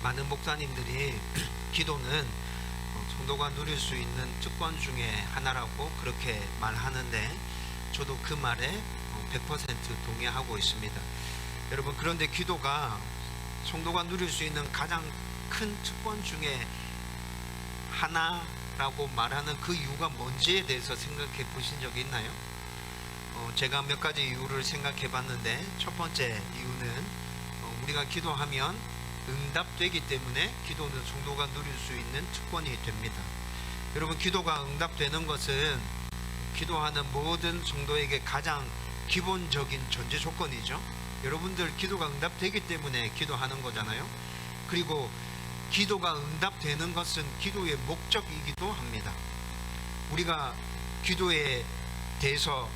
많은 목사님들이 기도는 성도가 누릴 수 있는 특권 중에 하나라고 그렇게 말하는데, 저도 그 말에 100% 동의하고 있습니다. 여러분, 그런데 기도가 성도가 누릴 수 있는 가장 큰 특권 중에 하나라고 말하는 그 이유가 뭔지에 대해서 생각해 보신 적이 있나요? 제가 몇 가지 이유를 생각해 봤는데, 첫 번째 이유는 우리가 기도하면 응답되기 때문에 기도는 성도가 누릴 수 있는 특권이 됩니다. 여러분, 기도가 응답되는 것은 기도하는 모든 성도에게 가장 기본적인 전제 조건이죠. 여러분들 기도가 응답되기 때문에 기도하는 거잖아요. 그리고 기도가 응답되는 것은 기도의 목적이기도 합니다. 우리가 기도에 대해서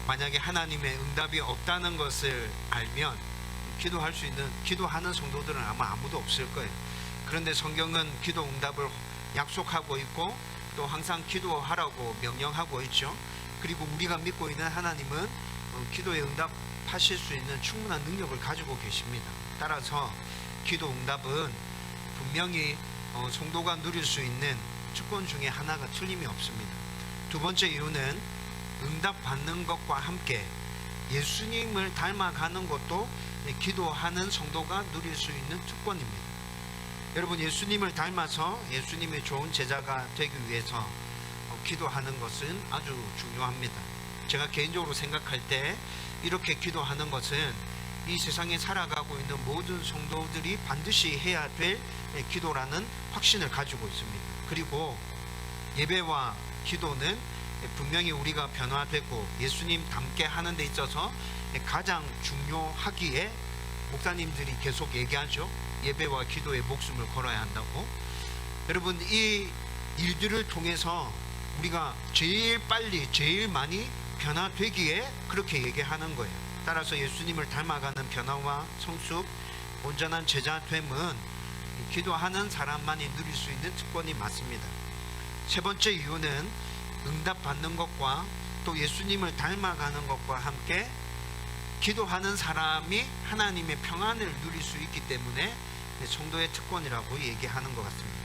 만약에 하나님의 응답이 없다는 것을 알면 기도할 수 있는, 기도하는 성도들은 아마 아무도 없을 거예요. 그런데 성경은 기도 응답을 약속하고 있고 또 항상 기도하라고 명령하고 있죠. 그리고 우리가 믿고 있는 하나님은 기도에 응답하실 수 있는 충분한 능력을 가지고 계십니다. 따라서 기도 응답은 분명히 성도가 누릴 수 있는 특권 중에 하나가 틀림이 없습니다. 두 번째 이유는 응답받는 것과 함께 예수님을 닮아가는 것도 기도하는 성도가 누릴 수 있는 특권입니다. 여러분, 예수님을 닮아서 예수님의 좋은 제자가 되기 위해서 기도하는 것은 아주 중요합니다. 제가 개인적으로 생각할 때 이렇게 기도하는 것은 이 세상에 살아가고 있는 모든 성도들이 반드시 해야 될 기도라는 확신을 가지고 있습니다. 그리고 예배와 기도는 분명히 우리가 변화되고 예수님 닮게 하는 데 있어서 가장 중요하기에 목사님들이 계속 얘기하죠. 예배와 기도에 목숨을 걸어야 한다고. 여러분, 이 일들을 통해서 우리가 제일 빨리 제일 많이 변화되기에 그렇게 얘기하는 거예요. 따라서 예수님을 닮아가는 변화와 성숙, 온전한 제자됨은 기도하는 사람만이 누릴 수 있는 특권이 맞습니다. 세 번째 이유는 응답받는 것과 또 예수님을 닮아가는 것과 함께 기도하는 사람이 하나님의 평안을 누릴 수 있기 때문에 성도의 특권이라고 얘기하는 것 같습니다.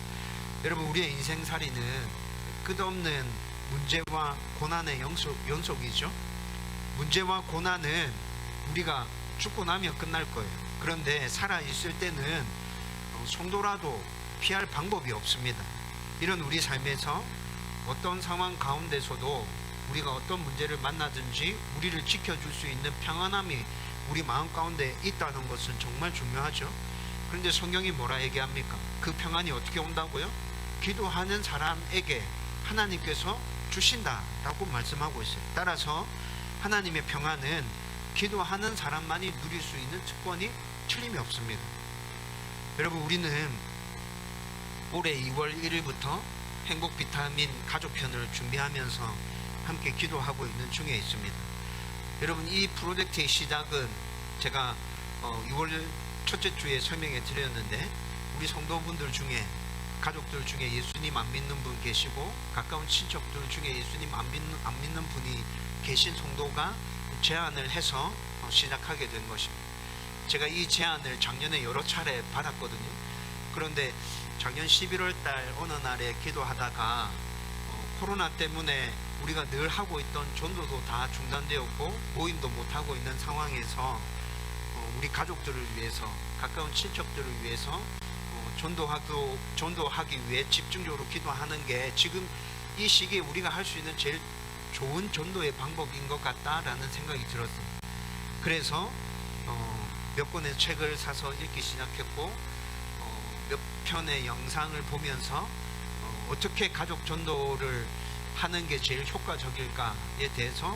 여러분, 우리의 인생살이는 끝없는 문제와 고난의 연속이죠. 문제와 고난은 우리가 죽고 나면 끝날 거예요. 그런데 살아있을 때는 성도라도 피할 방법이 없습니다. 이런 우리 삶에서 어떤 상황 가운데서도 우리가 어떤 문제를 만나든지 우리를 지켜줄 수 있는 평안함이 우리 마음 가운데 있다는 것은 정말 중요하죠. 그런데 성경이 뭐라 얘기합니까? 그 평안이 어떻게 온다고요? 기도하는 사람에게 하나님께서 주신다라고 말씀하고 있어요. 따라서 하나님의 평안은 기도하는 사람만이 누릴 수 있는 특권이 틀림이 없습니다. 여러분, 우리는 올해 2월 1일부터 행복 비타민 가족편을 준비하면서 함께 기도하고 있는 중에 있습니다. 여러분, 이 프로젝트의 시작은 제가 6월 첫째 주에 설명해 드렸는데, 우리 성도분들 중에, 가족들 중에 예수님 안 믿는 분 계시고 가까운 친척들 중에 예수님 안 믿는 분이 계신 성도가 제안을 해서 시작하게 된 것입니다. 제가 이 제안을 작년에 여러 차례 받았거든요. 그런데 작년 11월 달 어느 날에 기도하다가 코로나 때문에 우리가 늘 하고 있던 전도도 다 중단되었고 모임도 못하고 있는 상황에서 우리 가족들을 위해서, 가까운 친척들을 위해서 전도하기 위해 집중적으로 기도하는 게 지금 이 시기에 우리가 할 수 있는 제일 좋은 전도의 방법인 것 같다라는 생각이 들었습니다. 그래서 몇 권의 책을 사서 읽기 시작했고, 몇 편의 영상을 보면서 어떻게 가족 전도를 하는 게 제일 효과적일까에 대해서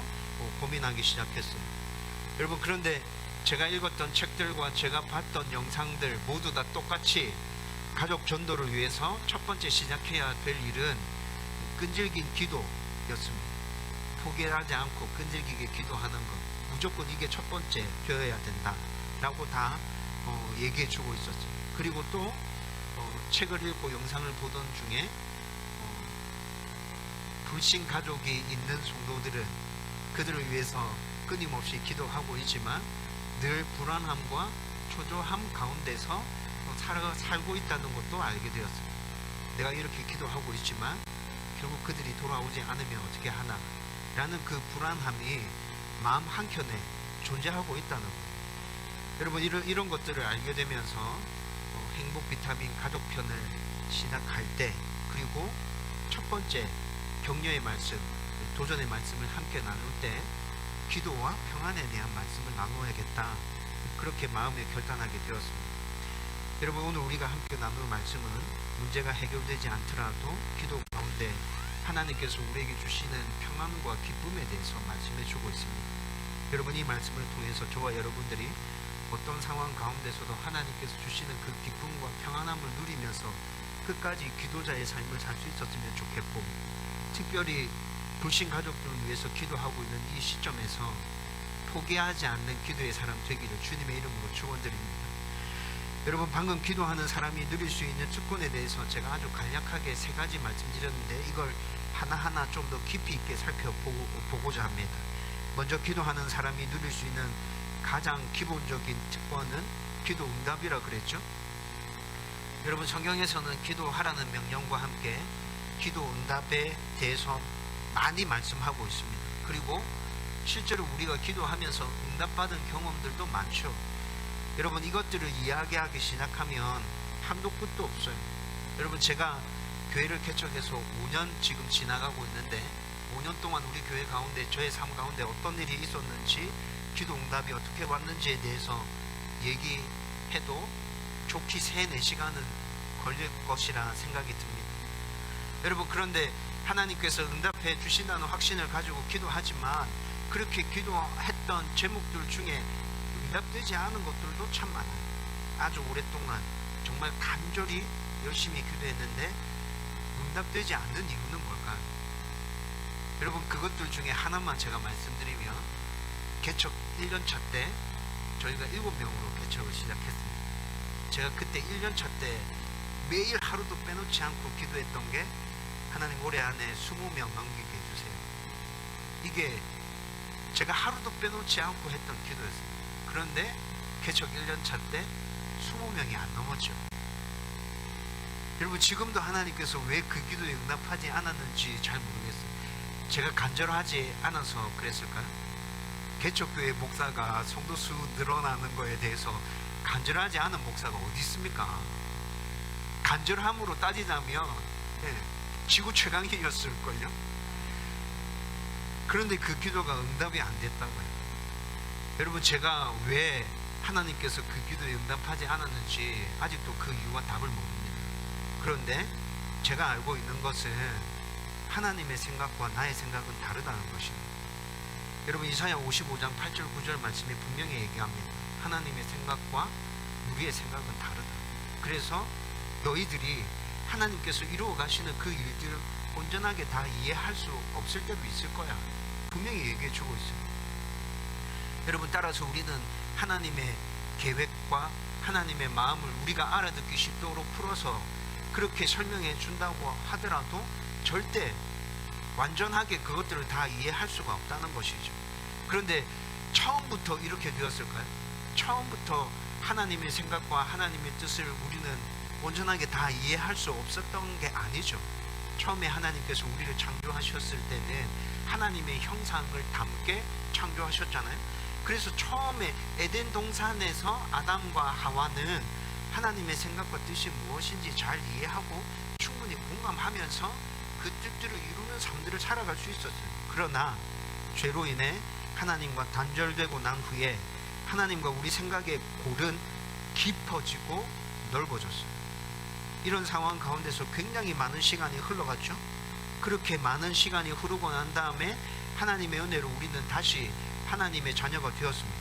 고민하기 시작했어요. 여러분, 그런데 제가 읽었던 책들과 제가 봤던 영상들 모두 다 똑같이 가족 전도를 위해서 첫 번째 시작해야 될 일은 끈질긴 기도였습니다. 포기하지 않고 끈질기게 기도하는 것, 무조건 이게 첫 번째 되어야 된다 라고 다 얘기해 주고 있었어요. 그리고 또 책을 읽고 영상을 보던 중에 불신 가족이 있는 성도들은 그들을 위해서 끊임없이 기도하고 있지만 늘 불안함과 초조함 가운데서 살고 있다는 것도 알게 되었습니다. 내가 이렇게 기도하고 있지만 결국 그들이 돌아오지 않으면 어떻게 하나 라는 그 불안함이 마음 한켠에 존재하고 있다는 거예요. 여러분, 이런 것들을 알게 되면서 행복 비타민 가족편을 시작할 때, 그리고 첫 번째 격려의 말씀, 도전의 말씀을 함께 나눌 때 기도와 평안에 대한 말씀을 나누어야겠다, 그렇게 마음에 결단하게 되었습니다. 여러분, 오늘 우리가 함께 나눌 말씀은 문제가 해결되지 않더라도 기도 가운데 하나님께서 우리에게 주시는 평안과 기쁨에 대해서 말씀해 주고 있습니다. 여러분, 이 말씀을 통해서 저와 여러분들이 어떤 상황 가운데서도 하나님께서 주시는 그 기쁨과 평안함을 누리면서 끝까지 기도자의 삶을 살 수 있었으면 좋겠고, 특별히 불신 가족들을 위해서 기도하고 있는 이 시점에서 포기하지 않는 기도의 사람 되기를 주님의 이름으로 축원드립니다. 여러분, 방금 기도하는 사람이 누릴 수 있는 특권에 대해서 제가 아주 간략하게 3가지 말씀드렸는데, 이걸 하나하나 좀 더 깊이 있게 살펴보고자 합니다. 먼저 기도하는 사람이 누릴 수 있는 가장 기본적인 특권은 기도 응답이라 그랬죠. 여러분, 성경에서는 기도하라는 명령과 함께 기도 응답에 대해서 많이 말씀하고 있습니다. 그리고 실제로 우리가 기도하면서 응답받은 경험들도 많죠. 여러분, 이것들을 이야기하기 시작하면 한도 끝도 없어요. 여러분, 제가 교회를 개척해서 5년 지금 지나가고 있는데, 5년 동안 우리 교회 가운데, 저의 삶 가운데 어떤 일이 있었는지, 기도 응답이 어떻게 왔는지에 대해서 얘기해도 좋게 3-4시간은 걸릴 것이라 생각이 듭니다. 여러분, 그런데 하나님께서 응답해 주신다는 확신을 가지고 기도하지만, 그렇게 기도했던 제목들 중에 응답되지 않은 것들도 참 많아요. 아주 오랫동안 정말 간절히 열심히 기도했는데 응답되지 않는 이유는 뭘까요? 여러분, 그것들 중에 하나만 제가 말씀드리면, 개척 1년차 때 저희가 7명으로 개척을 시작했습니다. 제가 그때 1년차 때 매일 하루도 빼놓지 않고 기도했던 게, 하나님 올해 안에 20명 넘기게 해주세요. 이게 제가 하루도 빼놓지 않고 했던 기도였습니다. 그런데 개척 1년차 때 20명이 안 넘었죠. 여러분, 지금도 하나님께서 왜 그 기도에 응답하지 않았는지 잘 모르겠어요. 제가 간절하지 않아서 그랬을까요? 개척교회 목사가 성도수 늘어나는 거에 대해서 간절하지 않은 목사가 어디 있습니까? 간절함으로 따지자면 지구 최강이었을걸요. 그런데 그 기도가 응답이 안 됐다고요. 여러분, 제가 왜 하나님께서 그 기도에 응답하지 않았는지 아직도 그 이유와 답을 모릅니다. 그런데 제가 알고 있는 것은 하나님의 생각과 나의 생각은 다르다는 것입니다. 여러분, 이사야 55장 8절 9절 말씀이 분명히 얘기합니다. 하나님의 생각과 우리의 생각은 다르다. 그래서 너희들이 하나님께서 이루어 가시는 그 일들을 온전하게 다 이해할 수 없을 때도 있을 거야. 분명히 얘기해 주고 있습니다. 여러분, 따라서 우리는 하나님의 계획과 하나님의 마음을 우리가 알아듣기 쉽도록 풀어서 그렇게 설명해 준다고 하더라도 절대 완전하게 그것들을 다 이해할 수가 없다는 것이죠. 그런데 처음부터 이렇게 되었을까요? 처음부터 하나님의 생각과 하나님의 뜻을 우리는 온전하게 다 이해할 수 없었던 게 아니죠. 처음에 하나님께서 우리를 창조하셨을 때는 하나님의 형상을 담게 창조하셨잖아요. 그래서 처음에 에덴 동산에서 아담과 하와는 하나님의 생각과 뜻이 무엇인지 잘 이해하고 충분히 공감하면서 그 뜻들을 이루는 삶들을 살아갈 수 있었어요. 그러나 죄로 인해 하나님과 단절되고 난 후에 하나님과 우리 생각의 골은 깊어지고 넓어졌어요. 이런 상황 가운데서 굉장히 많은 시간이 흘러갔죠. 그렇게 많은 시간이 흐르고 난 다음에 하나님의 은혜로 우리는 다시 하나님의 자녀가 되었습니다.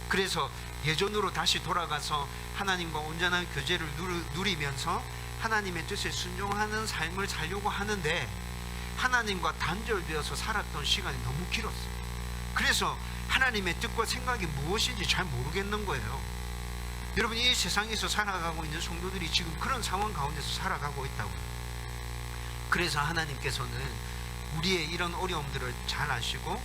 그래서 예전으로 다시 돌아가서 하나님과 온전한 교제를 누리면서 하나님의 뜻에 순종하는 삶을 살려고 하는데, 하나님과 단절되어서 살았던 시간이 너무 길었어요. 그래서 하나님의 뜻과 생각이 무엇인지 잘 모르겠는 거예요. 여러분, 이 세상에서 살아가고 있는 성도들이 지금 그런 상황 가운데서 살아가고 있다고요. 그래서 하나님께서는 우리의 이런 어려움들을 잘 아시고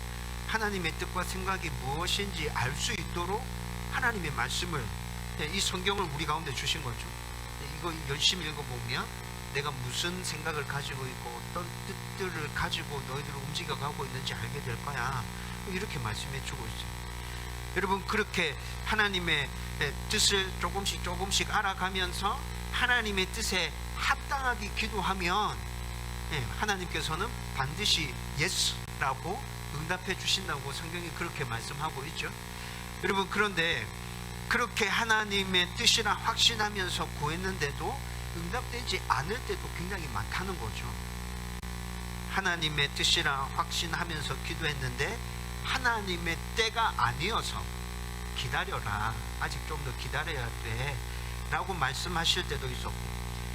하나님의 뜻과 생각이 무엇인지 알 수 있도록 하나님의 말씀을 이 성경을 우리 가운데 주신 거죠. 이거 열심히 읽어보면 내가 무슨 생각을 가지고 있고 어떤 뜻들을 가지고 너희들을 움직여가고 있는지 알게 될 거야. 이렇게 말씀해 주고 있어요. 여러분, 그렇게 하나님의 뜻을 조금씩 알아가면서 하나님의 뜻에 합당하게 기도하면 하나님께서는 반드시 예스라고 응답해 주신다고 성경이 그렇게 말씀하고 있죠. 여러분, 그런데 그렇게 하나님의 뜻이라 확신하면서 구했는데도 응답되지 않을 때도 굉장히 많다는 거죠. 하나님의 뜻이라 확신하면서 기도했는데 하나님의 때가 아니어서 기다려라, 아직 좀 더 기다려야 돼 라고 말씀하실 때도 있었고,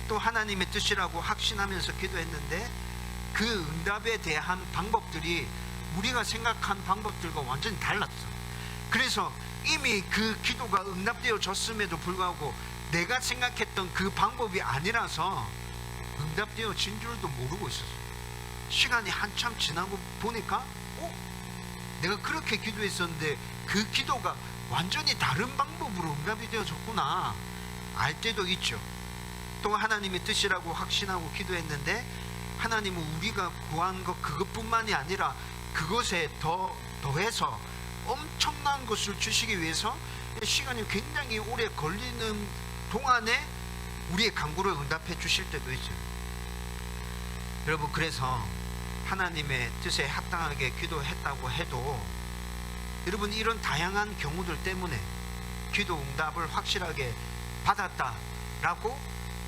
또 하나님의 뜻이라고 확신하면서 기도했는데 그 응답에 대한 방법들이 우리가 생각한 방법들과 완전히 달랐어. 그래서 이미 그 기도가 응답되어졌음에도 불구하고 내가 생각했던 그 방법이 아니라서 응답되어진 줄도 모르고 있었어. 시간이 한참 지나고 보니까 내가 그렇게 기도했었는데 그 기도가 완전히 다른 방법으로 응답이 되어졌구나 알 때도 있죠. 또 하나님의 뜻이라고 확신하고 기도했는데 하나님은 우리가 구한 것 그것뿐만이 아니라 그것에 더해서 엄청난 것을 주시기 위해서 시간이 굉장히 오래 걸리는 동안에 우리의 간구를 응답해 주실 때도 있어요. 여러분, 그래서 하나님의 뜻에 합당하게 기도했다고 해도 여러분, 이런 다양한 경우들 때문에 기도 응답을 확실하게 받았다라고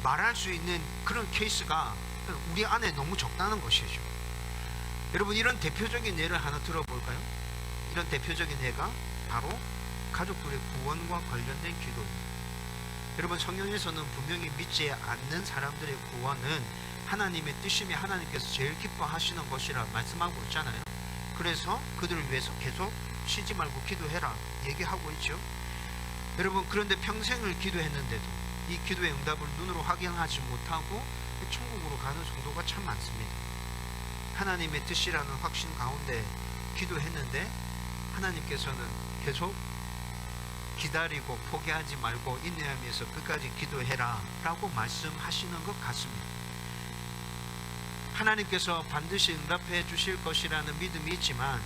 말할 수 있는 그런 케이스가 우리 안에 너무 적다는 것이죠. 여러분, 이런 대표적인 예를 하나 들어볼까요? 이런 대표적인 예가 바로 가족들의 구원과 관련된 기도입니다. 여러분, 성경에서는 분명히 믿지 않는 사람들의 구원은 하나님의 뜻이며 하나님께서 제일 기뻐하시는 것이라 말씀하고 있잖아요. 그래서 그들을 위해서 계속 쉬지 말고 기도해라 얘기하고 있죠. 여러분, 그런데 평생을 기도했는데도 이 기도의 응답을 눈으로 확인하지 못하고 천국으로 가는 성도가 참 많습니다. 하나님의 뜻이라는 확신 가운데 기도했는데 하나님께서는 계속 기다리고 포기하지 말고 인내하면서 끝까지 기도해라 라고 말씀하시는 것 같습니다. 하나님께서 반드시 응답해 주실 것이라는 믿음이 있지만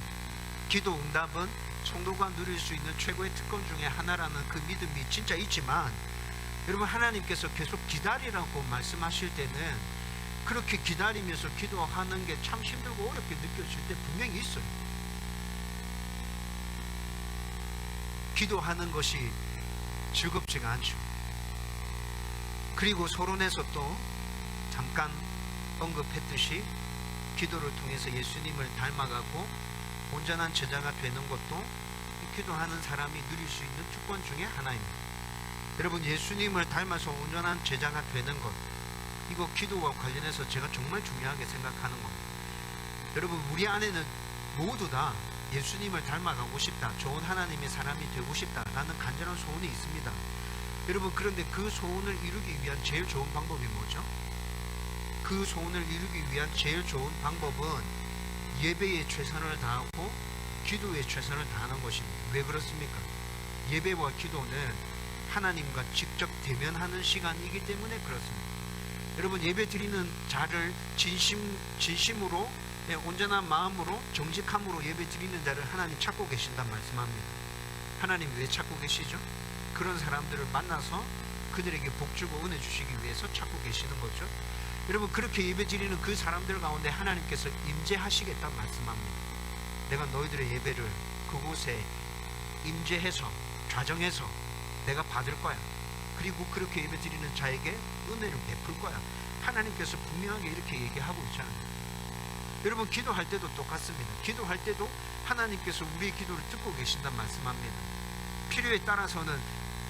기도 응답은 성도가 누릴 수 있는 최고의 특권 중에 하나라는 그 믿음이 진짜 있지만, 여러분, 하나님께서 계속 기다리라고 말씀하실 때는 그렇게 기다리면서 기도하는 게 참 힘들고 어렵게 느껴질 때 분명히 있어요. 기도하는 것이 즐겁지가 않죠. 그리고 서론에서 또 잠깐 언급했듯이 기도를 통해서 예수님을 닮아가고 온전한 제자가 되는 것도 기도하는 사람이 누릴 수 있는 특권 중에 하나입니다. 여러분, 예수님을 닮아서 온전한 제자가 되는 것, 이거 기도와 관련해서 제가 정말 중요하게 생각하는 겁니다. 여러분, 우리 안에는 모두 다 예수님을 닮아가고 싶다, 좋은 하나님의 사람이 되고 싶다라는 간절한 소원이 있습니다. 여러분, 그런데 그 소원을 이루기 위한 제일 좋은 방법이 뭐죠? 그 소원을 이루기 위한 제일 좋은 방법은 예배에 최선을 다하고 기도에 최선을 다하는 것입니다. 왜 그렇습니까? 예배와 기도는 하나님과 직접 대면하는 시간이기 때문에 그렇습니다. 여러분, 예배 드리는 자를 진심으로 온전한 마음으로 정직함으로 예배 드리는 자를 하나님 찾고 계신단 말씀합니다. 하나님 왜 찾고 계시죠? 그런 사람들을 만나서 그들에게 복 주고 은혜 주시기 위해서 찾고 계시는 거죠. 여러분, 그렇게 예배 드리는 그 사람들 가운데 하나님께서 임재하시겠다 말씀합니다. 내가 너희들의 예배를 그곳에 임재해서 좌정해서 내가 받을 거야. 그리고 그렇게 예배 드리는 자에게 은혜를 베풀 거야. 하나님께서 분명하게 이렇게 얘기하고 있잖아요. 여러분, 기도할 때도 똑같습니다. 기도할 때도 하나님께서 우리의 기도를 듣고 계신단 말씀합니다. 필요에 따라서는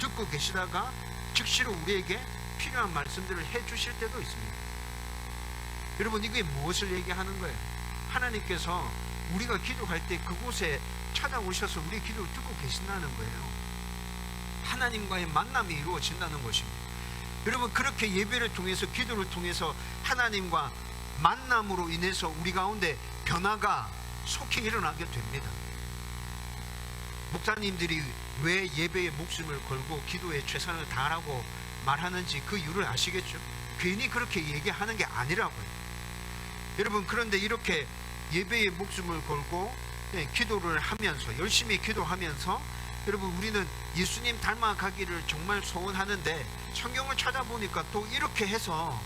듣고 계시다가 즉시로 우리에게 필요한 말씀들을 해주실 때도 있습니다. 여러분, 이게 무엇을 얘기하는 거예요? 하나님께서 우리가 기도할 때 그곳에 찾아오셔서 우리의 기도를 듣고 계신다는 거예요. 하나님과의 만남이 이루어진다는 것입니다. 여러분, 그렇게 예배를 통해서 기도를 통해서 하나님과 만남으로 인해서 우리 가운데 변화가 속히 일어나게 됩니다. 목사님들이 왜 예배에 목숨을 걸고 기도에 최선을 다하라고 말하는지 그 이유를 아시겠죠? 괜히 그렇게 얘기하는 게 아니라고요. 여러분, 그런데 이렇게 예배에 목숨을 걸고 기도를 하면서, 열심히 기도하면서, 여러분, 우리는 예수님 닮아가기를 정말 소원하는데 성경을 찾아보니까 또 이렇게 해서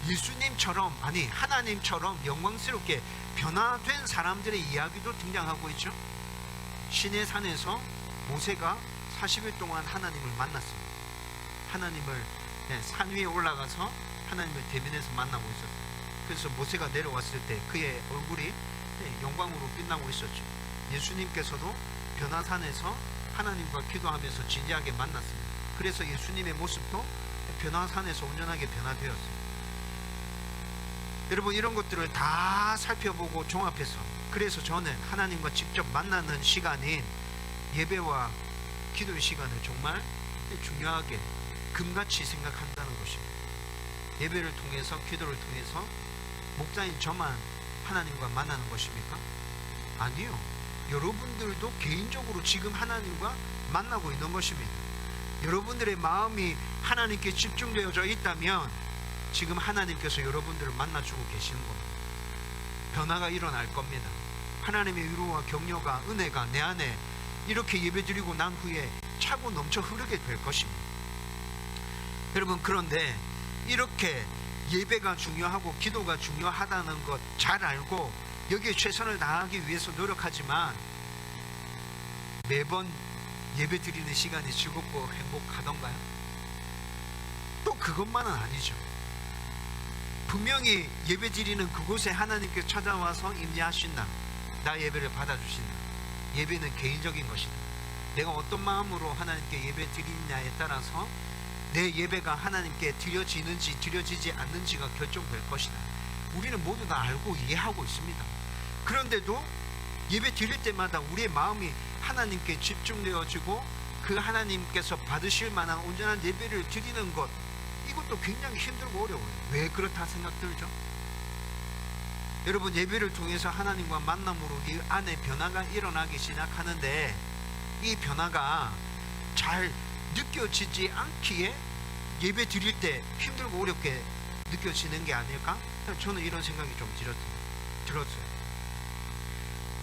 예수님처럼, 아니 하나님처럼 영광스럽게 변화된 사람들의 이야기도 등장하고 있죠. 시내산에서 모세가 40일 동안 하나님을 만났습니다. 하나님을 산 위에 올라가서 하나님을 대면해서 만나고 있었어요. 그래서 모세가 내려왔을 때 그의 얼굴이 영광으로 빛나고 있었죠. 예수님께서도 변화산에서 하나님과 기도하면서 진지하게 만났습니다. 그래서 예수님의 모습도 변화산에서 온전하게 변화되었어요. 여러분, 이런 것들을 다 살펴보고 종합해서, 그래서 저는 하나님과 직접 만나는 시간인 예배와 기도의 시간을 정말 중요하게 금같이 생각한다는 것입니다. 예배를 통해서, 기도를 통해서 목자인 저만 하나님과 만나는 것입니까? 아니요. 여러분들도 개인적으로 지금 하나님과 만나고 있는 것입니다. 여러분들의 마음이 하나님께 집중되어져 있다면 지금 하나님께서 여러분들을 만나주고 계시는 겁니다. 변화가 일어날 겁니다. 하나님의 위로와 격려가, 은혜가 내 안에 이렇게 예배드리고 난 후에 차고 넘쳐 흐르게 될 것입니다. 여러분, 그런데 이렇게 예배가 중요하고 기도가 중요하다는 것 잘 알고 여기에 최선을 다하기 위해서 노력하지만 매번 예배 드리는 시간이 즐겁고 행복하던가요? 또 그것만은 아니죠. 분명히 예배 드리는 그곳에 하나님께 찾아와서 임재하신다. 나 예배를 받아주신다. 예배는 개인적인 것이다. 내가 어떤 마음으로 하나님께 예배 드리느냐에 따라서 내 예배가 하나님께 드려지는지 드려지지 않는지가 결정될 것이다. 우리는 모두 다 알고 이해하고 있습니다. 그런데도 예배 드릴 때마다 우리의 마음이 하나님께 집중되어지고 그 하나님께서 받으실 만한 온전한 예배를 드리는 것, 이것도 굉장히 힘들고 어려워요. 왜 그렇다 생각 들죠? 여러분, 예배를 통해서 하나님과 만남으로 이 안에 변화가 일어나기 시작하는데 이 변화가 잘 느껴지지 않기에 예배 드릴 때 힘들고 어렵게 느껴지는 게 아닐까? 저는 이런 생각이 좀 들었어요.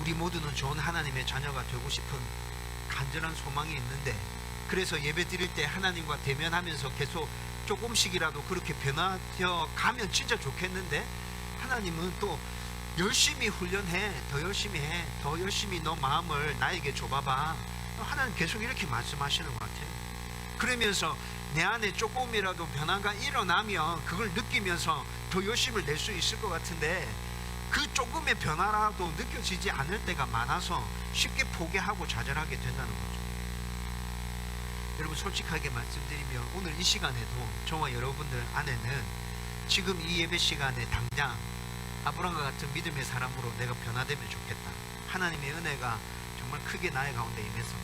우리 모두는 좋은 하나님의 자녀가 되고 싶은 간절한 소망이 있는데, 그래서 예배 드릴 때 하나님과 대면하면서 계속 조금씩이라도 그렇게 변화되어 가면 진짜 좋겠는데, 하나님은 또 열심히 훈련해, 더 열심히 해, 더 열심히 너 마음을 나에게 줘봐봐. 하나님 계속 이렇게 말씀하시는 것 같아요. 그러면서 내 안에 조금이라도 변화가 일어나면 그걸 느끼면서 더 열심을 낼 수 있을 것 같은데, 그 조금의 변화라도 느껴지지 않을 때가 많아서 쉽게 포기하고 좌절하게 된다는 거죠. 여러분, 솔직하게 말씀드리면 오늘 이 시간에도 저와 여러분들 안에는 지금 이 예배 시간에 당장 아브라함과 같은 믿음의 사람으로 내가 변화되면 좋겠다. 하나님의 은혜가 정말 크게 나의 가운데 임해서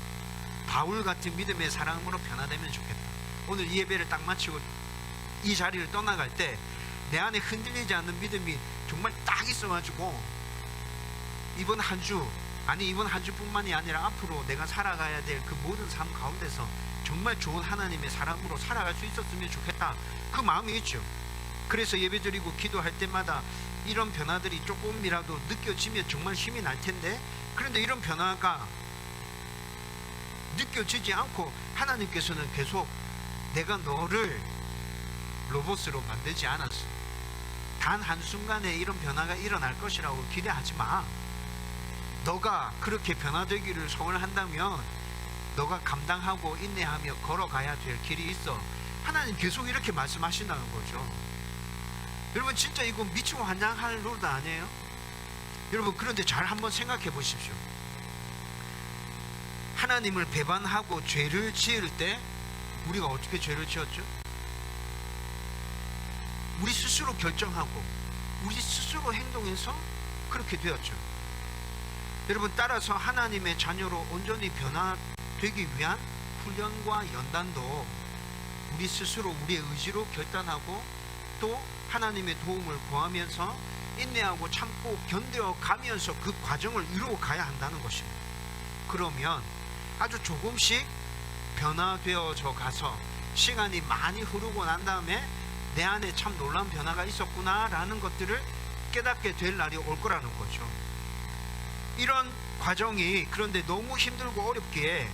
바울 같은 믿음의 사람으로 변화되면 좋겠다. 오늘 이 예배를 딱 마치고 이 자리를 떠나갈 때 내 안에 흔들리지 않는 믿음이 정말 딱 있어가지고 이번 한 주뿐만이 아니라 앞으로 내가 살아가야 될 그 모든 삶 가운데서 정말 좋은 하나님의 사람으로 살아갈 수 있었으면 좋겠다. 그 마음이 있죠. 그래서 예배드리고 기도할 때마다 이런 변화들이 조금이라도 느껴지면 정말 힘이 날 텐데, 그런데 이런 변화가 느껴지지 않고 하나님께서는 계속 내가 너를 로봇으로 만들지 않았어. 단 한순간에 이런 변화가 일어날 것이라고 기대하지 마. 너가 그렇게 변화되기를 소원한다면 너가 감당하고 인내하며 걸어가야 될 길이 있어. 하나님 계속 이렇게 말씀하신다는 거죠. 여러분, 진짜 이거 미치고 환장할 노릇 아니에요? 여러분, 그런데 잘 한번 생각해 보십시오. 하나님을 배반하고 죄를 지을 때 우리가 어떻게 죄를 지었죠? 우리 스스로 결정하고 우리 스스로 행동해서 그렇게 되었죠. 여러분, 따라서 하나님의 자녀로 온전히 변화되기 위한 훈련과 연단도 우리 스스로 우리의 의지로 결단하고 또 하나님의 도움을 구하면서 인내하고 참고 견뎌가면서 그 과정을 이루어 가야 한다는 것입니다. 그러면 아주 조금씩 변화되어져 가서 시간이 많이 흐르고 난 다음에 내 안에 참 놀라운 변화가 있었구나 라는 것들을 깨닫게 될 날이 올 거라는 거죠. 이런 과정이 그런데 너무 힘들고 어렵기에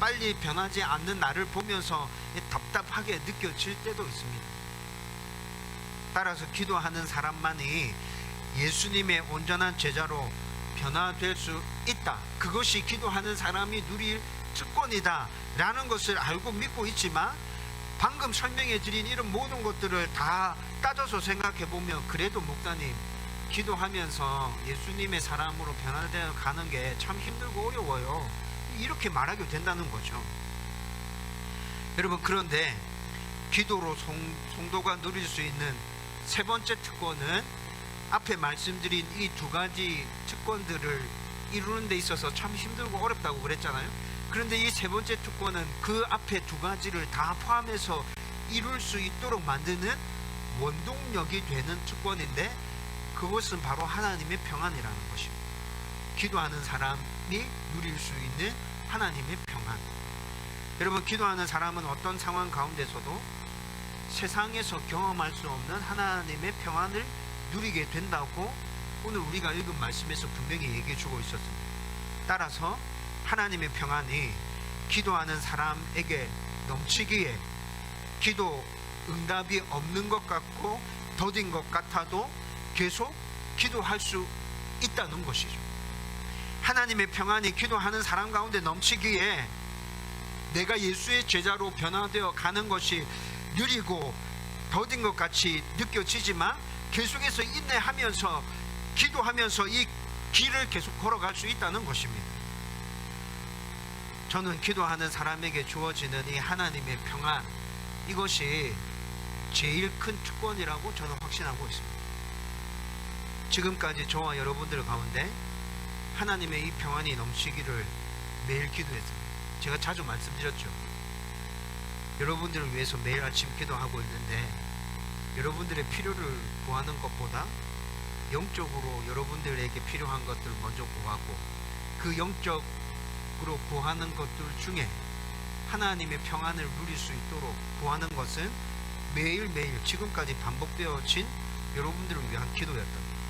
빨리 변하지 않는 나를 보면서 답답하게 느껴질 때도 있습니다. 따라서 기도하는 사람만이 예수님의 온전한 제자로 변화될 수 있다. 그것이 기도하는 사람이 누릴 특권이다 라는 것을 알고 믿고 있지만, 방금 설명해 드린 이런 모든 것들을 다 따져서 생각해 보면 그래도 목사님, 기도하면서 예수님의 사람으로 변화되어 가는 게 참 힘들고 어려워요, 이렇게 말하게 된다는 거죠. 여러분, 그런데 기도로 성도가 누릴 수 있는 세 번째 특권은 앞에 말씀드린 이 두 가지 특권들을 이루는 데 있어서 참 힘들고 어렵다고 그랬잖아요. 그런데 이 세 번째 특권은 그 앞에 두 가지를 다 포함해서 이룰 수 있도록 만드는 원동력이 되는 특권인데, 그것은 바로 하나님의 평안이라는 것입니다. 기도하는 사람이 누릴 수 있는 하나님의 평안. 여러분, 기도하는 사람은 어떤 상황 가운데서도 세상에서 경험할 수 없는 하나님의 평안을 누리게 된다고 오늘 우리가 읽은 말씀에서 분명히 얘기해 주고 있었습니다. 따라서 하나님의 평안이 기도하는 사람에게 넘치기에 기도 응답이 없는 것 같고 더딘 것 같아도 계속 기도할 수 있다는 것이죠. 하나님의 평안이 기도하는 사람 가운데 넘치기에 내가 예수의 제자로 변화되어 가는 것이 느리고 더딘 것 같이 느껴지지만 계속해서 인내하면서 기도하면서 이 길을 계속 걸어갈 수 있다는 것입니다. 저는 기도하는 사람에게 주어지는 이 하나님의 평안, 이것이 제일 큰 특권이라고 저는 확신하고 있습니다. 지금까지 저와 여러분들 가운데 하나님의 이 평안이 넘치기를 매일 기도했습니다. 제가 자주 말씀드렸죠. 여러분들을 위해서 매일 아침 기도하고 있는데, 여러분들의 필요를 구하는 것보다 영적으로 여러분들에게 필요한 것들을 먼저 구하고, 그 영적으로 구하는 것들 중에 하나님의 평안을 누릴 수 있도록 구하는 것은 매일매일 지금까지 반복되어진 여러분들을 위한 기도였답니다.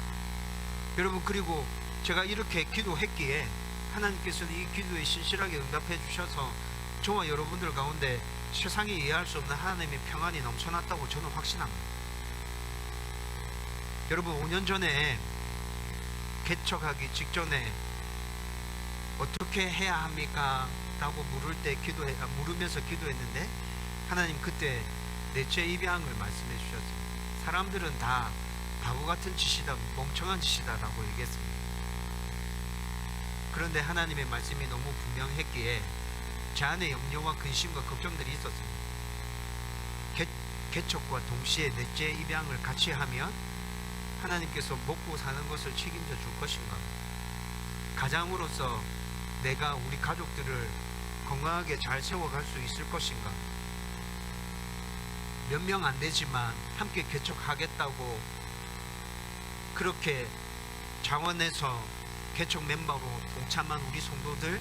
여러분, 그리고 제가 이렇게 기도했기에 하나님께서는 이 기도에 신실하게 응답해 주셔서 저와 여러분들 가운데 세상이 이해할 수 없는 하나님의 평안이 넘쳐났다고 저는 확신합니다. 여러분, 5년 전에 개척하기 직전에 어떻게 해야 합니까? 라고 물으면서 기도했는데, 하나님 그때 넷째 입양을 말씀해 주셨습니다. 사람들은 다 바보 같은 짓이다, 멍청한 짓이다 라고 얘기했습니다. 그런데 하나님의 말씀이 너무 분명했기에 제 안에 염려와 근심과 걱정들이 있었습니다. 개척과 동시에 넷째 입양을 같이 하면 하나님께서 먹고 사는 것을 책임져 줄 것인가? 가장으로서 내가 우리 가족들을 건강하게 잘 세워갈 수 있을 것인가? 몇 명 안 되지만 함께 개척하겠다고 그렇게 자원해서 개척 멤버로 동참한 우리 성도들,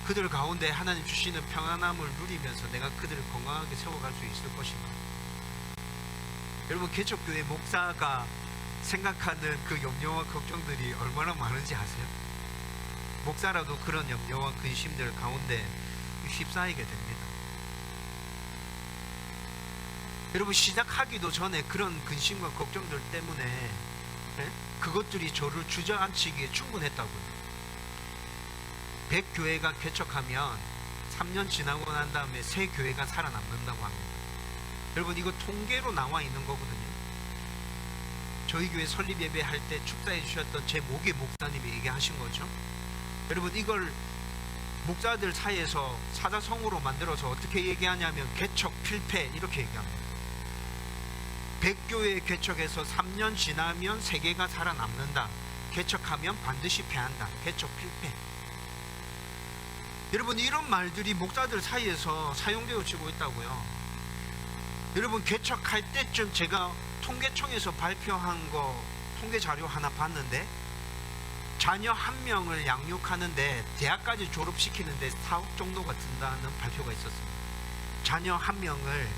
그들 가운데 하나님 주시는 평안함을 누리면서 내가 그들을 건강하게 세워갈 수 있을 것인가? 여러분, 개척교회 목사가 생각하는 그 염려와 걱정들이 얼마나 많은지 아세요? 목사라도 그런 염려와 근심들 가운데 휩싸이게 됩니다. 여러분, 시작하기도 전에 그런 근심과 걱정들 때문에 그것들이 저를 주저앉히기에 충분했다고요. 100교회가 개척하면 3년 지나고 난 다음에 새 교회가 살아남는다고 합니다. 여러분, 이거 통계로 나와 있는 거거든요. 저희 교회 설립 예배 할 때 축사해 주셨던 제 모계 목사님이 얘기하신 거죠. 여러분, 이걸 목사들 사이에서 사자성어로 만들어서 어떻게 얘기하냐면 개척 필패 이렇게 얘기합니다. 100교회 개척해서 3년 지나면 세 개가 살아남는다. 개척하면 반드시 패한다. 개척 필패. 여러분, 이런 말들이 목사들 사이에서 사용되어지고 있다고요. 여러분, 개척할 때쯤 제가 통계청에서 발표한 거 통계 자료 하나 봤는데 자녀 한 명을 양육하는데 대학까지 졸업시키는데 4억 정도가 든다는 발표가 있었습니다. 자녀 한 명을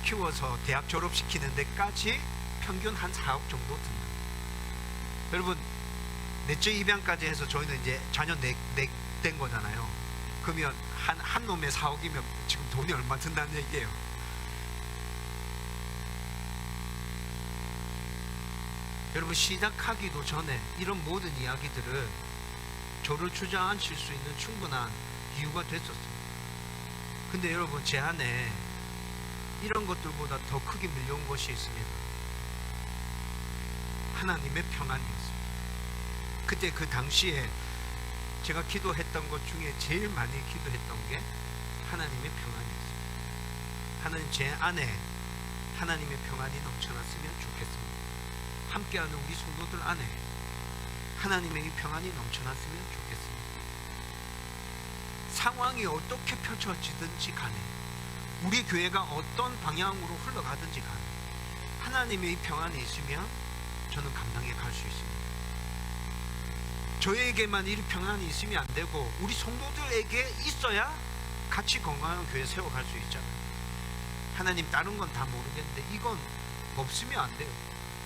키워서 대학 졸업시키는 데까지 평균 한 4억 정도 든다. 여러분, 넷째 입양까지 해서 저희는 이제 자녀 넷된 거잖아요. 그러면 한 놈에 4억이면 지금 돈이 얼마 든다는 얘기예요. 여러분, 시작하기도 전에 이런 모든 이야기들은 저를 주저앉힐 수 있는 충분한 이유가 됐었어요. 근데 여러분, 제 안에 이런 것들보다 더 크게 밀려온 것이 있습니다. 하나님의 평안이었습니다. 그때 그 당시에 제가 기도했던 것 중에 제일 많이 기도했던 게 하나님의 평안이었습니다. 하나님, 제 안에 하나님의 평안이 넘쳐났으면 좋겠습니다. 함께하는 우리 성도들 안에 하나님의 이 평안이 넘쳐났으면 좋겠습니다. 상황이 어떻게 펼쳐지든지 간에, 우리 교회가 어떤 방향으로 흘러가든지 간에 하나님의 이 평안이 있으면 저는 감당해 갈 수 있습니다. 저에게만 이 평안이 있으면 안 되고 우리 성도들에게 있어야 같이 건강한 교회 세워갈 수 있잖아요. 하나님, 다른 건 다 모르겠는데 이건 없으면 안 돼요.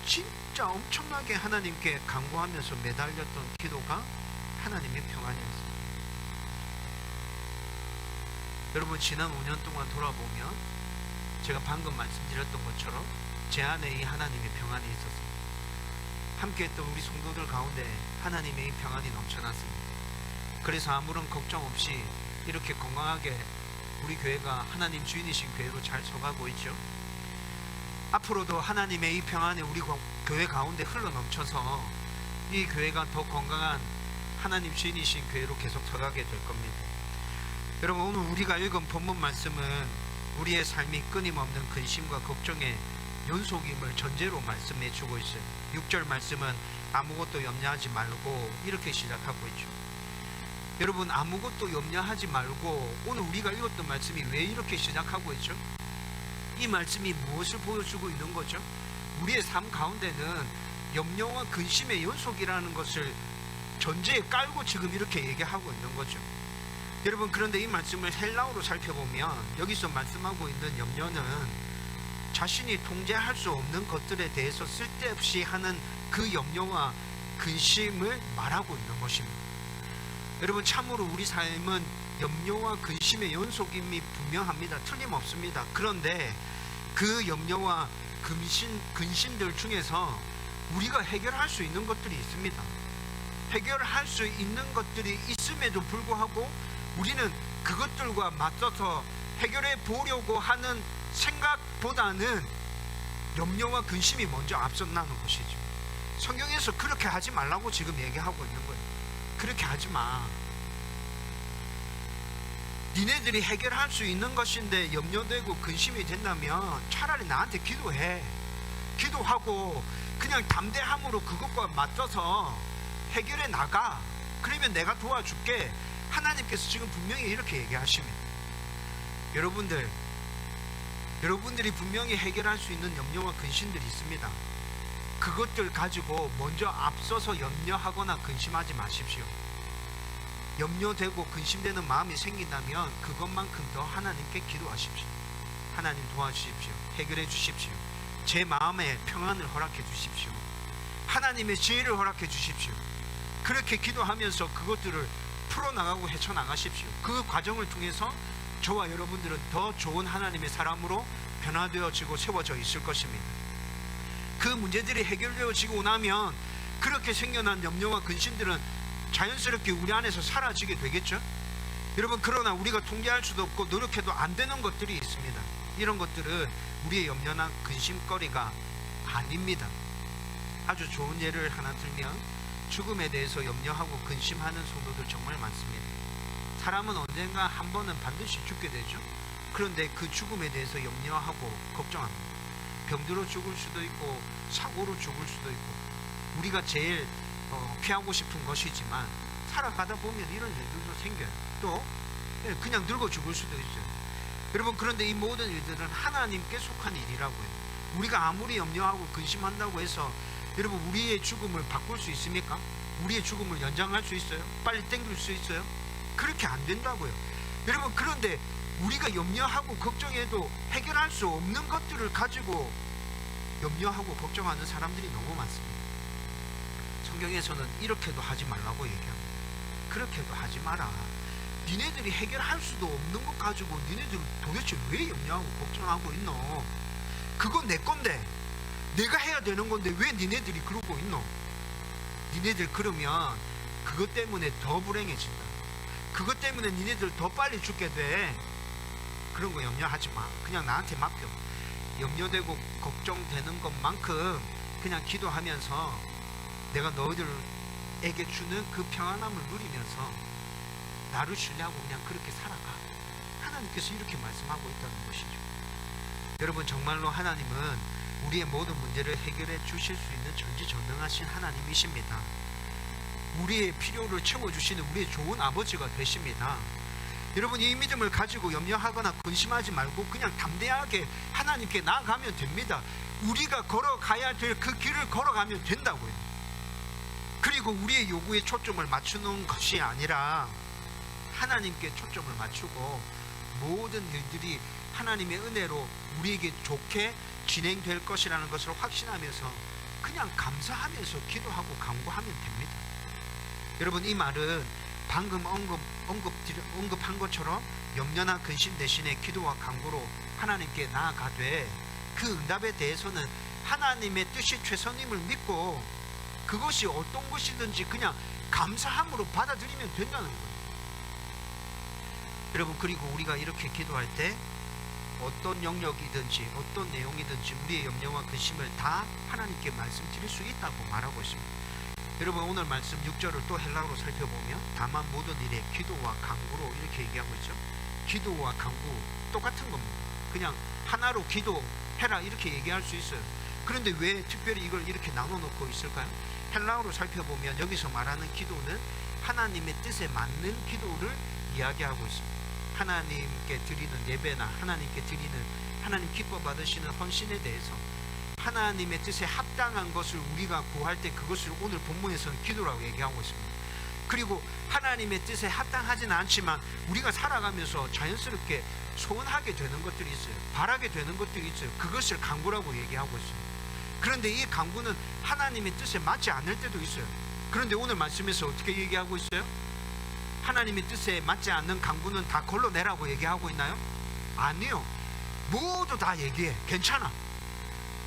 진짜 엄청나게 하나님께 간구하면서 매달렸던 기도가 하나님의 평안이었습니다. 여러분, 지난 5년 동안 돌아보면 제가 방금 말씀드렸던 것처럼 제 안에 이 하나님의 평안이 있었습니다. 함께했던 우리 성도들 가운데 하나님의 이 평안이 넘쳐났습니다. 그래서 아무런 걱정 없이 이렇게 건강하게 우리 교회가 하나님 주인이신 교회로 잘 서가고 있죠. 앞으로도 하나님의 이 평안이 우리 교회 가운데 흘러넘쳐서 이 교회가 더 건강한 하나님 주인이신 교회로 계속 서가게 될 겁니다. 여러분, 오늘 우리가 읽은 본문 말씀은 우리의 삶이 끊임없는 근심과 걱정의 연속임을 전제로 말씀해 주고 있어요. 6절 말씀은 아무것도 염려하지 말고 이렇게 시작하고 있죠. 여러분, 아무것도 염려하지 말고, 오늘 우리가 읽었던 말씀이 왜 이렇게 시작하고 있죠? 이 말씀이 무엇을 보여주고 있는 거죠? 우리의 삶 가운데는 염려와 근심의 연속이라는 것을 전제에 깔고 지금 이렇게 얘기하고 있는 거죠. 여러분, 그런데 이 말씀을 헬라어로 살펴보면 여기서 말씀하고 있는 염려는 자신이 통제할 수 없는 것들에 대해서 쓸데없이 하는 그 염려와 근심을 말하고 있는 것입니다. 여러분, 참으로 우리 삶은 염려와 근심의 연속임이 분명합니다. 틀림없습니다. 그런데 그 염려와 근심들 중에서 우리가 해결할 수 있는 것들이 있습니다. 해결할 수 있는 것들이 있음에도 불구하고 우리는 그것들과 맞서서 해결해 보려고 하는 생각보다는 염려와 근심이 먼저 앞선다는 것이죠. 성경에서 그렇게 하지 말라고 지금 얘기하고 있는 거예요. 그렇게 하지 마. 니네들이 해결할 수 있는 것인데 염려되고 근심이 된다면 차라리 나한테 기도해. 기도하고 그냥 담대함으로 그것과 맞서서 해결해 나가. 그러면 내가 도와줄게. 하나님께서 지금 분명히 이렇게 얘기하십니다. 여러분들이 분명히 해결할 수 있는 염려와 근심들이 있습니다. 그것들 가지고 먼저 앞서서 염려하거나 근심하지 마십시오. 염려되고 근심되는 마음이 생긴다면 그것만큼 더 하나님께 기도하십시오. 하나님, 도와주십시오. 해결해 주십시오. 제 마음에 평안을 허락해 주십시오. 하나님의 지혜를 허락해 주십시오. 그렇게 기도하면서 그것들을 풀어나가고 헤쳐나가십시오. 그 과정을 통해서 저와 여러분들은 더 좋은 하나님의 사람으로 변화되어지고 세워져 있을 것입니다. 그 문제들이 해결되어지고 나면 그렇게 생겨난 염려와 근심들은 자연스럽게 우리 안에서 사라지게 되겠죠. 여러분, 그러나 우리가 통제할 수도 없고 노력해도 안 되는 것들이 있습니다. 이런 것들은 우리의 염려나 근심거리가 아닙니다. 아주 좋은 예를 하나 들면 죽음에 대해서 염려하고 근심하는 성도들 정말 많습니다. 사람은 언젠가 한 번은 반드시 죽게 되죠. 그런데 그 죽음에 대해서 염려하고 걱정합니다. 병들어 죽을 수도 있고 사고로 죽을 수도 있고 우리가 제일 피하고 싶은 것이지만 살아가다 보면 이런 일들도 생겨요. 또 그냥 늙어 죽을 수도 있어요. 여러분, 그런데 이 모든 일들은 하나님께 속한 일이라고요. 우리가 아무리 염려하고 근심한다고 해서 여러분, 우리의 죽음을 바꿀 수 있습니까? 우리의 죽음을 연장할 수 있어요? 빨리 땡길 수 있어요? 그렇게 안 된다고요. 여러분, 그런데 우리가 염려하고 걱정해도 해결할 수 없는 것들을 가지고 염려하고 걱정하는 사람들이 너무 많습니다. 성경에서는 이렇게도 하지 말라고 얘기합니다. 그렇게도 하지 마라. 니네들이 해결할 수도 없는 것 가지고 니네들 도대체 왜 염려하고 걱정하고 있노? 그건 내 건데, 내가 해야 되는 건데 왜 니네들이 그러고 있노? 니네들 그러면 그것 때문에 더 불행해진다. 그것 때문에 니네들 더 빨리 죽게 돼. 그런 거 염려하지 마. 그냥 나한테 맡겨. 염려되고 걱정되는 것만큼 그냥 기도하면서 내가 너희들에게 주는 그 평안함을 누리면서 나를 신뢰하고 그냥 그렇게 살아가. 하나님께서 이렇게 말씀하고 있다는 것이죠. 여러분, 정말로 하나님은 우리의 모든 문제를 해결해 주실 수 있는 전지전능하신 하나님이십니다. 우리의 필요를 채워주시는 우리의 좋은 아버지가 되십니다. 여러분, 이 믿음을 가지고 염려하거나 근심하지 말고 그냥 담대하게 하나님께 나아가면 됩니다. 우리가 걸어가야 될 그 길을 걸어가면 된다고요. 그리고 우리의 요구에 초점을 맞추는 것이 아니라 하나님께 초점을 맞추고 모든 일들이 하나님의 은혜로 우리에게 좋게 진행될 것이라는 것을 확신하면서 그냥 감사하면서 기도하고 간구하면 됩니다. 여러분, 이 말은 방금 언급한 것처럼 염려나 근심 대신에 기도와 간구로 하나님께 나아가되 그 응답에 대해서는 하나님의 뜻이 최선임을 믿고 그것이 어떤 것이든지 그냥 감사함으로 받아들이면 된다는 거예요. 여러분, 그리고 우리가 이렇게 기도할 때 어떤 영역이든지 어떤 내용이든지 우리의 염려와 근심을 다 하나님께 말씀드릴 수 있다고 말하고 있습니다. 여러분, 오늘 말씀 6절을 또 헬라어로 살펴보면 다만 모든 일에 기도와 간구로 이렇게 얘기하고 있죠. 기도와 간구 똑같은 겁니다. 그냥 하나로 기도해라 이렇게 얘기할 수 있어요. 그런데 왜 특별히 이걸 이렇게 나눠놓고 있을까요? 헬라어로 살펴보면 여기서 말하는 기도는 하나님의 뜻에 맞는 기도를 이야기하고 있습니다. 하나님께 드리는 예배나 하나님께 드리는 하나님 기뻐 받으시는 헌신에 대해서 하나님의 뜻에 합당한 것을 우리가 구할 때 그것을 오늘 본문에서는 기도라고 얘기하고 있습니다. 그리고 하나님의 뜻에 합당하지는 않지만 우리가 살아가면서 자연스럽게 소원하게 되는 것들이 있어요. 바라게 되는 것들이 있어요. 그것을 간구라고 얘기하고 있습니다. 그런데 이 간구는 하나님의 뜻에 맞지 않을 때도 있어요. 그런데 오늘 말씀에서 어떻게 얘기하고 있어요? 하나님의 뜻에 맞지 않는 간구는 다 걸러내라고 얘기하고 있나요? 아니요. 모두 다 얘기해. 괜찮아.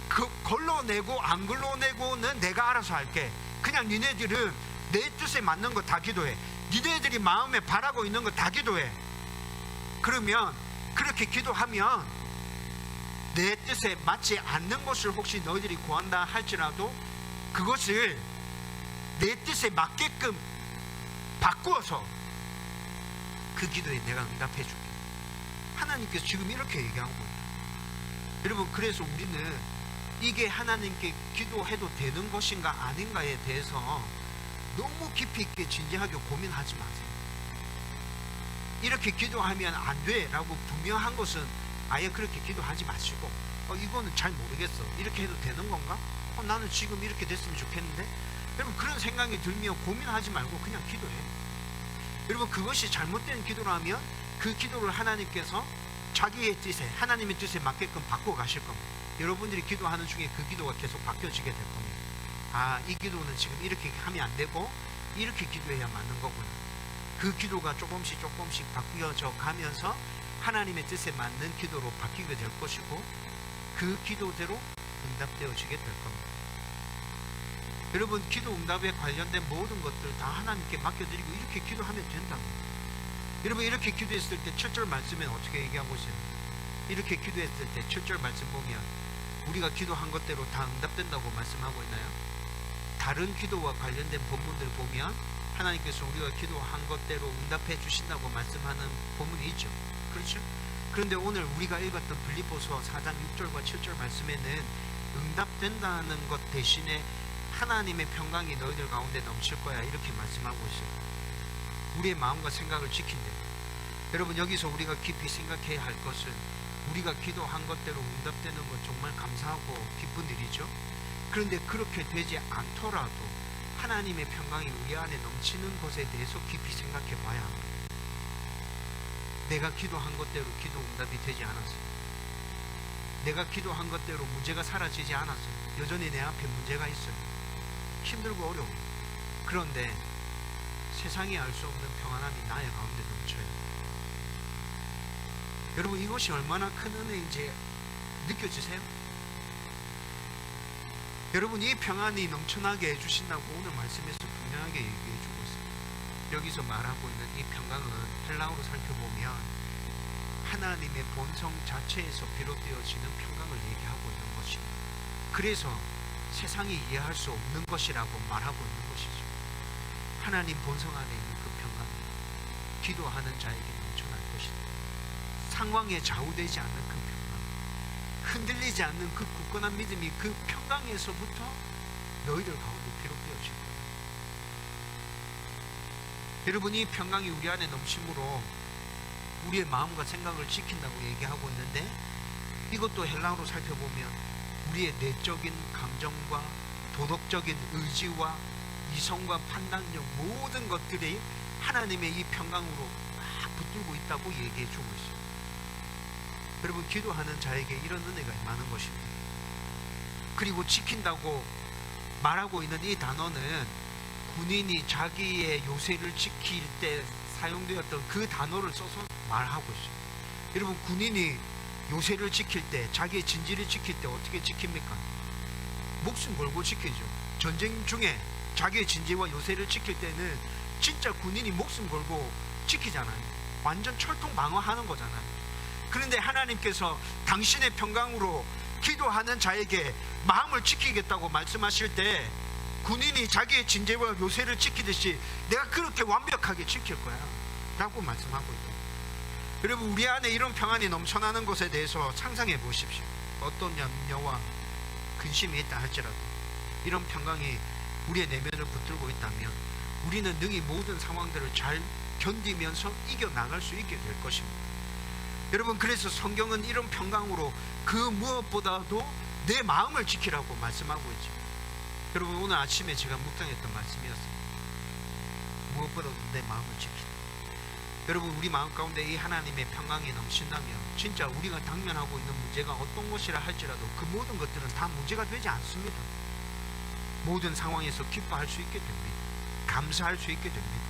그 걸러내고 안 걸러내고는 내가 알아서 할게. 그냥 니네들은 내 뜻에 맞는 거 다 기도해. 니네들이 마음에 바라고 있는 거 다 기도해. 그러면 그렇게 기도하면 내 뜻에 맞지 않는 것을 혹시 너희들이 구한다 할지라도 그것을 내 뜻에 맞게끔 바꾸어서 그 기도에 내가 응답해 줄게. 하나님께서 지금 이렇게 얘기하고 있어요. 여러분, 그래서 우리는 이게 하나님께 기도해도 되는 것인가 아닌가에 대해서 너무 깊이 있게 진지하게 고민하지 마세요. 이렇게 기도하면 안 돼 라고 분명한 것은 아예 그렇게 기도하지 마시고 이거는 잘 모르겠어. 이렇게 해도 되는 건가? 나는 지금 이렇게 됐으면 좋겠는데? 여러분, 그런 생각이 들면 고민하지 말고 그냥 기도해. 여러분, 그것이 잘못된 기도라면 그 기도를 하나님께서 자기의 뜻에 하나님의 뜻에 맞게끔 바꿔 가실 겁니다. 여러분들이 기도하는 중에 그 기도가 계속 바뀌어지게 될 겁니다. 아, 이 기도는 지금 이렇게 하면 안 되고 이렇게 기도해야 맞는 거구나. 그 기도가 조금씩 바뀌어져 가면서 하나님의 뜻에 맞는 기도로 바뀌게 될 것이고 그 기도대로 응답되어지게 될 겁니다. 여러분, 기도 응답에 관련된 모든 것들 다 하나님께 맡겨드리고 이렇게 기도하면 된답니다. 여러분, 이렇게 기도했을 때 7절 말씀에 어떻게 얘기하고 있어요? 이렇게 기도했을 때 7절 말씀 보면 우리가 기도한 것대로 다 응답된다고 말씀하고 있나요? 다른 기도와 관련된 본문들 보면 하나님께서 우리가 기도한 것대로 응답해 주신다고 말씀하는 본문이 있죠. 그렇죠? 그런데 오늘 우리가 읽었던 빌립보서 4장 6절과 7절 말씀에는 응답된다는 것 대신에 하나님의 평강이 너희들 가운데 넘칠 거야 이렇게 말씀하고 있어요. 우리의 마음과 생각을 지킨대. 여러분, 여기서 우리가 깊이 생각해야 할 것은 우리가 기도한 것대로 응답되는 건 정말 감사하고 기쁜 일이죠. 그런데 그렇게 되지 않더라도 하나님의 평강이 우리 안에 넘치는 것에 대해서 깊이 생각해 봐야 합니다. 내가 기도한 것대로 기도 응답이 되지 않았어요. 내가 기도한 것대로 문제가 사라지지 않았어요. 여전히 내 앞에 문제가 있어요. 힘들고 어려워요. 그런데 세상이 알 수 없는 평안함이 나의 가운데 넘쳐요. 여러분, 이것이 얼마나 큰 은혜인지 느껴지세요? 여러분, 이 평안이 넘쳐나게 해주신다고 오늘 말씀에서 분명하게 얘기해주고 있습니다. 여기서 말하고 있는 이 평강은 헬라어로 살펴보면 하나님의 본성 자체에서 비롯되어지는 평강을 얘기하고 있는 것입니다. 그래서 세상이 이해할 수 없는 것이라고 말하고 있는 것이죠. 하나님 본성 안에 있는 그 평강이 기도하는 자에게 넘쳐날 것이다. 상황에 좌우되지 않는 그 평강, 흔들리지 않는 그 굳건한 믿음이 그 평강에서부터 너희들 가운데 비롯되어질 거다. 여러분, 이 평강이 우리 안에 넘침으로 우리의 마음과 생각을 지킨다고 얘기하고 있는데, 이것도 헬라어로 살펴보면 우리의 내적인 감정과 도덕적인 의지와 이성과 판단력, 모든 것들이 하나님의 이 평강으로 막 붙들고 있다고 얘기해 주고 있어요. 여러분, 기도하는 자에게 이런 은혜가 많은 것입니다. 그리고 지킨다고 말하고 있는 이 단어는 군인이 자기의 요새를 지킬 때 사용되었던 그 단어를 써서 말하고 있어요. 여러분, 군인이 요새를 지킬 때, 자기의 진지를 지킬 때 어떻게 지킵니까? 목숨 걸고 지키죠. 전쟁 중에 자기의 진지와 요새를 지킬 때는 진짜 군인이 목숨 걸고 지키잖아요. 완전 철통 방어하는 거잖아요. 그런데 하나님께서 당신의 평강으로 기도하는 자에게 마음을 지키겠다고 말씀하실 때 군인이 자기의 진제와 요새를 지키듯이 내가 그렇게 완벽하게 지킬 거야 라고 말씀하고 있다. 여러분, 우리 안에 이런 평안이 넘쳐나는 것에 대해서 상상해 보십시오. 어떤 염려와 근심이 있다 할지라도 이런 평강이 우리의 내면을 붙들고 있다면 우리는 능히 모든 상황들을 잘 견디면서 이겨나갈 수 있게 될 것입니다. 여러분, 그래서 성경은 이런 평강으로 그 무엇보다도 내 마음을 지키라고 말씀하고 있죠. 여러분, 오늘 아침에 제가 묵상했던 말씀이었어요. 무엇보다도 내 마음을 지키라. 여러분, 우리 마음 가운데 이 하나님의 평강이 넘친다면 진짜 우리가 당면하고 있는 문제가 어떤 것이라 할지라도 그 모든 것들은 다 문제가 되지 않습니다. 모든 상황에서 기뻐할 수 있게 됩니다. 감사할 수 있게 됩니다.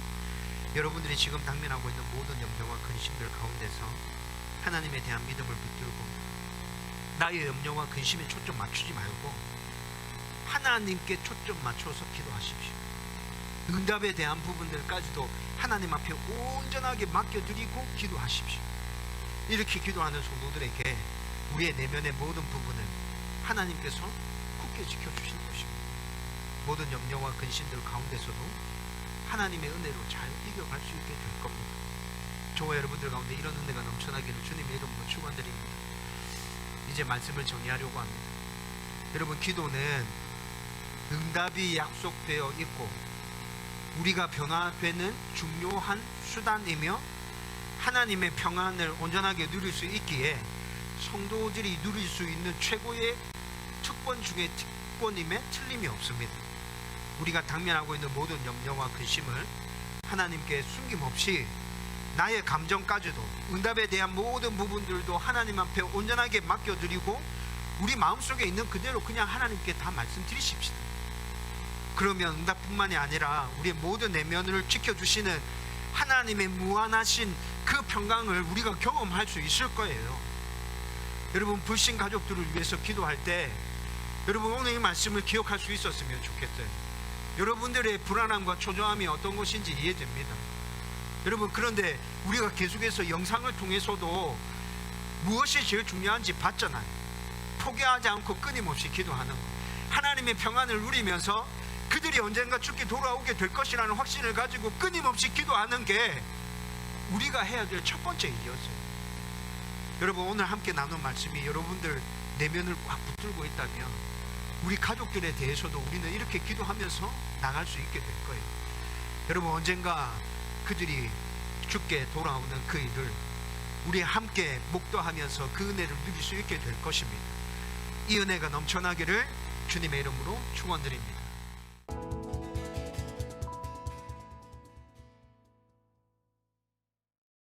여러분들이 지금 당면하고 있는 모든 염려와 근심들 가운데서 하나님에 대한 믿음을 붙들고 나의 염려와 근심에 초점 맞추지 말고 하나님께 초점 맞춰서 기도하십시오. 응답에 대한 부분들까지도 하나님 앞에 온전하게 맡겨드리고 기도하십시오. 이렇게 기도하는 성도들에게 우리의 내면의 모든 부분을 하나님께서 굳게 지켜주시는 것입니다. 모든 염려와 근심들 가운데서도 하나님의 은혜로 잘 이겨갈 수 있게 될 겁니다. 저와 여러분들 가운데 이런 은혜가 넘쳐나기를 주님의 이름으로 축원드립니다. 이제 말씀을 정리하려고 합니다. 여러분, 기도는 응답이 약속되어 있고 우리가 변화되는 중요한 수단이며 하나님의 평안을 온전하게 누릴 수 있기에 성도들이 누릴 수 있는 최고의 특권 중에 특권임에 틀림이 없습니다. 우리가 당면하고 있는 모든 염려와 근심을 하나님께 숨김없이 나의 감정까지도 응답에 대한 모든 부분들도 하나님 앞에 온전하게 맡겨드리고 우리 마음속에 있는 그대로 그냥 하나님께 다 말씀드리십시다. 그러면 응답뿐만이 아니라 우리의 모든 내면을 지켜주시는 하나님의 무한하신 그 평강을 우리가 경험할 수 있을 거예요. 여러분, 불신 가족들을 위해서 기도할 때 여러분, 오늘 이 말씀을 기억할 수 있었으면 좋겠어요. 여러분들의 불안함과 초조함이 어떤 것인지 이해됩니다. 여러분, 그런데 우리가 계속해서 영상을 통해서도 무엇이 제일 중요한지 봤잖아요. 포기하지 않고 끊임없이 기도하는 것, 하나님의 평안을 누리면서 그들이 언젠가 죽게 돌아오게 될 것이라는 확신을 가지고 끊임없이 기도하는 게 우리가 해야 될 첫 번째 일이었어요. 여러분, 오늘 함께 나눈 말씀이 여러분들 내면을 꽉 붙들고 있다면 우리 가족들에 대해서도 우리는 이렇게 기도하면서 나갈 수 있게 될 거예요. 여러분, 언젠가 그들이 죽게 돌아오는 그 일을 우리 함께 목도하면서 그 은혜를 누릴 수 있게 될 것입니다. 이 은혜가 넘쳐나기를 주님의 이름으로 축원드립니다.